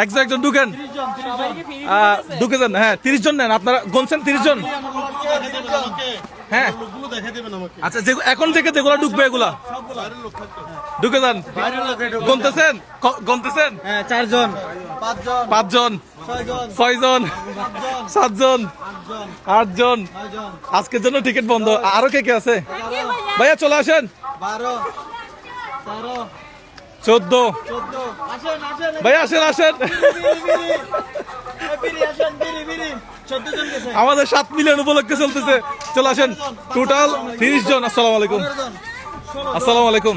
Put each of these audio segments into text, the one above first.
একজন ঢুকেন, ঢুকে যান। হ্যাঁ 30 জন নেন আপনারা, গুনছেন 30 জন। হ্যাঁ আচ্ছা, এখন থেকে যেগুলো ঢুকবে এগুলা ঢুকে যান। গুনতেছেন, গুনতেছেন? 4 জন, 5 জন, 6 জন, 7 জন, 8 জন। আজকের জন্য টিকিট বন্ধ। আরো কে কে আছে ভাইয়া? চলে আসেন। 12, 13, 14 ভাইয়া আসেন আসেন। আমাদের 7 মিলিয়ন উপলক্ষে চলতেছে, চলে আসেন। টোটাল 30 জন। আসসালামু আলাইকুম, আসসালামু আলাইকুম।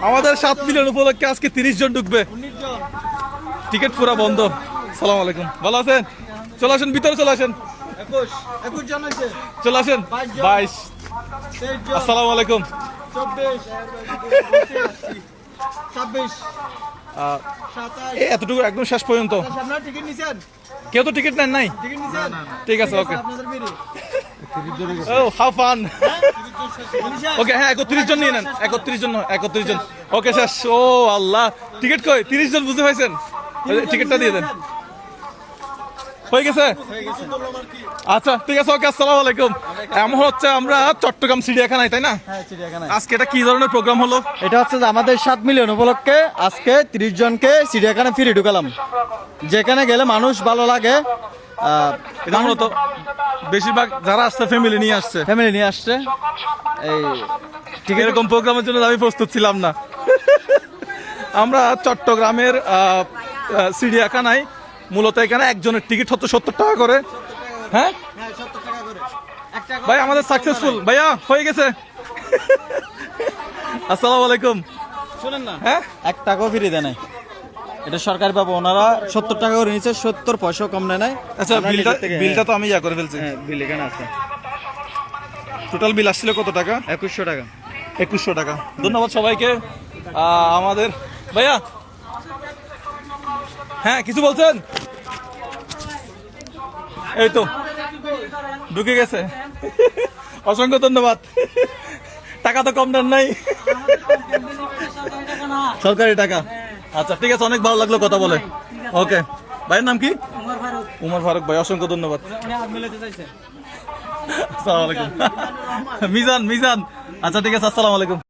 আমাদের 7 মিলিয়ন উপলক্ষে আজকে 30 জন ঢুকবে, টিকিট পুরা বন্ধ। আসসালামু আলাইকুম, ভালো আছেন? চলে আসেন, ভিতরে চলে আসেন, 21 জন আছে, চলে আসেন। 22, 23 জন, আসসালামু আলাইকুম। 24, 26, 27। এতটুকু একদম শেষ পর্যন্ত। আপনারা টিকিট নিছেন? কেউ তো টিকিট নেন নাই? টিকিট নিছেন? ঠিক আছে, ওকে। আপনাদের বিড়ি ও হাউ ফান। নিছেন? ওকে, হ্যাঁ 31 জন নিয়ে নেন। 31 জন, 31 জন। ওকে শেষ। ও আল্লাহ, টিকিট কই? 30 জন বুঝতে পাইছেন? টিকিটটা দিয়ে দেন। হয়ে গেছে? আচ্ছা ঠিক আছে, ওকে। আসসালামু আলাইকুম। এমন হচ্ছে আমরা চট্টগ্রাম চিড়িয়াখানায়, তাই না? হ্যাঁ, চিড়িয়াখানায়। আজকে এটা কি ধরনের প্রোগ্রাম হলো? এটা হচ্ছে যে আমাদের 7 মিলিয়ন উপলক্ষে আজকে 30 জনকে চিড়িয়াখানা ফ্রি ঢুকালাম। যেখানে গেলে মানুষ ভালো লাগে। এটা মূলত বেশিরভাগ যারা আসছে ফ্যামিলি নিয়ে আসছে। ফ্যামিলি নিয়ে আসছে। এই ঠিক এরকম প্রোগ্রামের জন্য আমি প্রস্তুত ছিলাম না। আমরা চট্টগ্রামের চিড়িয়াখানায় মূলত এখানে একজনের টিকিট হতো 70 টাকা করে। হ্যাঁ ভাই, আমাদের সাকসেসফুল ভাইয়া হয়ে গেছে। আসসালামু আলাইকুম। শুনেন না, হ্যাঁ 1 টাকাও ফ্রি দেয় নাই। এটা সরকারি পাবো, ওনারা 70 টাকা করে নিচ্ছে, 70 পয়সাও কম নেয় নাই। আচ্ছা, বিলটা তো আমি করে ফেলছি। হ্যাঁ, বিল এখানে আছে। টোটাল বিল আসছিল কত টাকা? 2100 টাকা। 2100 টাকা। ধন্যবাদ সবাইকে। আমাদের ভাইয়া, হ্যাঁ কিছু বলছেন? এই তো ঢুকে গেছে। অসংখ্য ধন্যবাদ। টাকা তো কম দেন নাই, সরকারি টাকা। আচ্ছা ঠিক আছে, অনেক ভালো লাগলো কথা বলে। ওকে, ভাইয়ের নাম কি? উমর ফারুক ভাই, অসংখ্য ধন্যবাদ। আসসালামু আলাইকুম। মিজান। আচ্ছা ঠিক আছে, আসসালামু আলাইকুম।